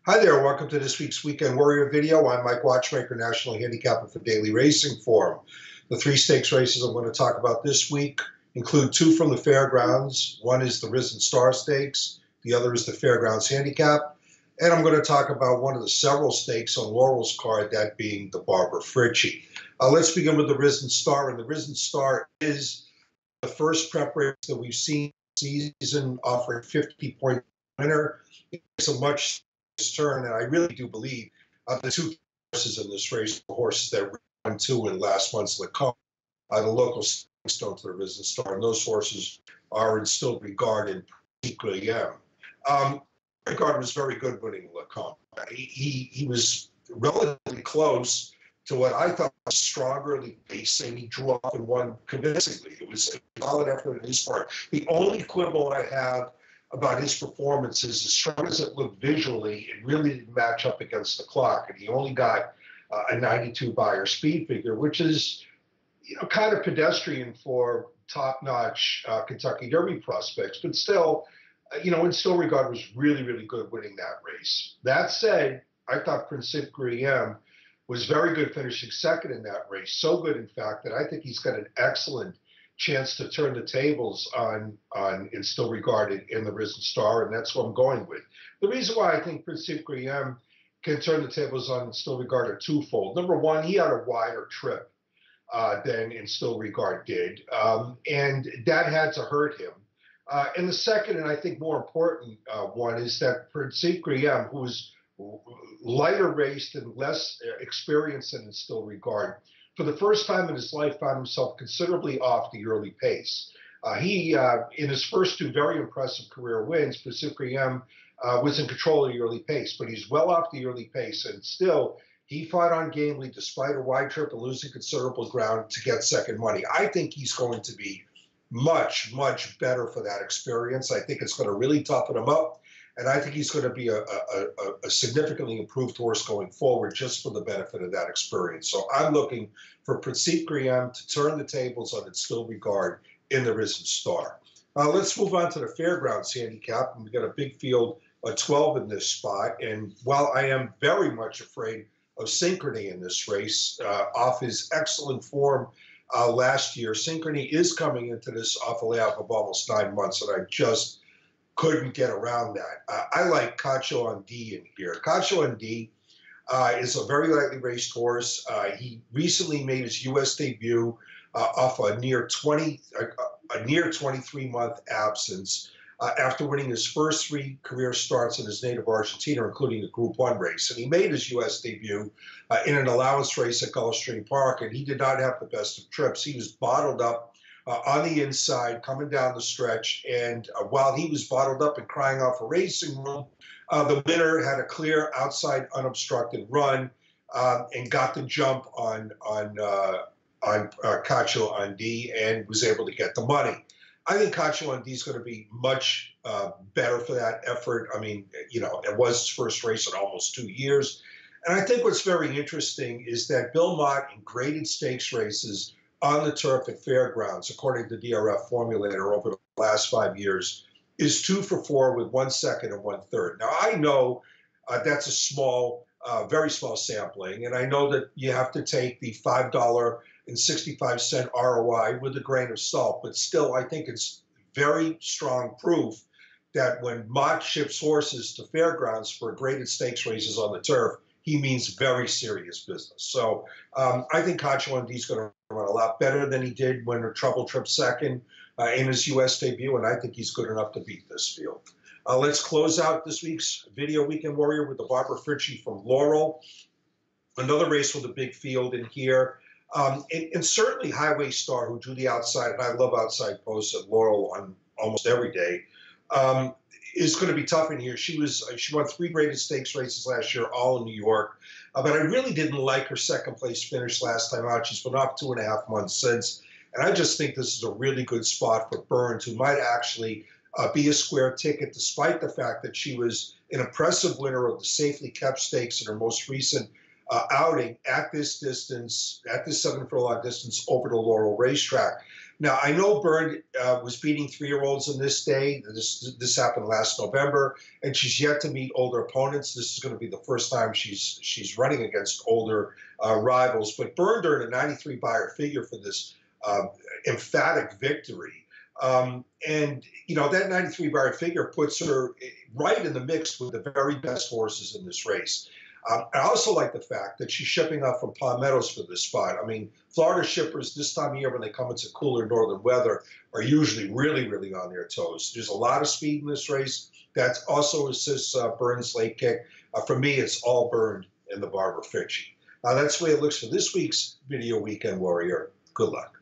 Hi there, welcome to this week's Weekend Warrior video. I'm Mike Watchmaker, National Handicapper for Daily Racing Form. The three stakes races I'm going to talk about this week include two from the fairgrounds. One is the Risen Star Stakes, the other is the Fairgrounds Handicap. And I'm going to talk about one of the several stakes on Laurel's card, that being the Barbara Fritchie. Let's begin with the Risen Star, and the Risen Star is the first prep race that we've seen this season, offering 50-point winner. It's a much turn, and I really do believe the two horses in this race, the horses that won two in last month's Lacombe, the local stone to the Risen Star, and those horses are still regarded equally. Regard was very good winning Lacombe. He was relatively close to what I thought was stronger pace, and he drew off and won convincingly. It was a solid effort on his part. The only quibble I have about his performance is, as strong as it looked visually, it really didn't match up against the clock, and he only got a 92 Beyer speed figure, which is, kind of pedestrian for top-notch Kentucky Derby prospects, but still, in still regard, was really, really good winning that race. That said, I thought Principe Guillem was very good, finishing second in that race. So good, in fact, that I think he's got an excellent chance to turn the tables on in still regarded in the Risen Star, and that's what I'm going with. The reason why I think Principe Guillem can turn the tables on in still regard are twofold. Number one, he had a wider trip than in still regard did, and that had to hurt him. And the second, and I think more important one, is that Principe Guillem, who was lighter raced and less experienced than in still regard, for the first time in his life, found himself considerably off the early pace. In his first two very impressive career wins, Principe Guillem was in control of the early pace, but he's well off the early pace, and still, he fought on gamely despite a wide trip and losing considerable ground to get second money. I think he's going to be much, much better for that experience. I think it's going to really toughen him up, and I think he's going to be a significantly improved horse going forward just for the benefit of that experience. So I'm looking for Principe Guillem to turn the tables on its still regard in the Risen Star. Let's move on to the Fairgrounds Handicap. We've got a big field of 12 in this spot, and while I am very much afraid of Synchrony in this race, off his excellent form last year, Synchrony is coming into this off a layoff of almost 9 months, and I just couldn't get around that. I like Cacho on D in here. Cacho on D is a very lightly raced horse. He recently made his U.S. debut off a near 23-month absence after winning his first three career starts in his native Argentina, including the Group 1 race. And he made his U.S. debut in an allowance race at Gulfstream Park, and he did not have the best of trips. He was bottled up on the inside, coming down the stretch, and while he was bottled up and crying out for racing room, the winner had a clear outside unobstructed run and got the jump on Cacho on D and was able to get the money. I think Cacho on D is going to be much better for that effort. I mean, it was his first race in almost 2 years. And I think what's very interesting is that Bill Mott in graded stakes races on the turf at fairgrounds, according to DRF Formulator, over the last 5 years, is 2 for 4 with 1 second and 1/3. Now, I know that's a small, very small sampling, and I know that you have to take the $5.65 ROI with a grain of salt, but still, I think it's very strong proof that when Mott ships horses to fairgrounds for graded stakes races on the turf, he means very serious business. So I think Cacho on D is going to run a lot better than he did when Trouble Trip second in his U.S. debut, and I think he's good enough to beat this field. Let's close out this week's Video Weekend Warrior with the Barbara Fritchie from Laurel. Another race with a big field in here. And certainly Highway Star, who drew the outside, and I love outside posts at Laurel on almost every day, is going to be tough in here. She won 3 graded stakes races last year, all in New York. But I really didn't like her second place finish last time out. She's been off 2.5 months since. And I just think this is a really good spot for Burns, who might actually be a square ticket, despite the fact that she was an impressive winner of the Safely Kept Stakes in her most recent outing at this distance, at this 7 furlong distance over the Laurel racetrack. Now, I know Byrne was beating 3-year-olds in this day. This happened last November, and she's yet to meet older opponents. This is going to be the first time she's running against older rivals. But Byrne earned a 93 buyer figure for this emphatic victory. And, you know, that 93 buyer figure puts her right in the mix with the very best horses in this race. I also like the fact that she's shipping up from Palm Meadows for this spot. I mean, Florida shippers this time of year when they come into cooler northern weather are usually really, really on their toes. There's a lot of speed in this race. That also assists Byrne's late kick. For me, it's all Byrne and the Barber Fitchie. That's the way it looks for this week's Video Weekend Warrior. Good luck.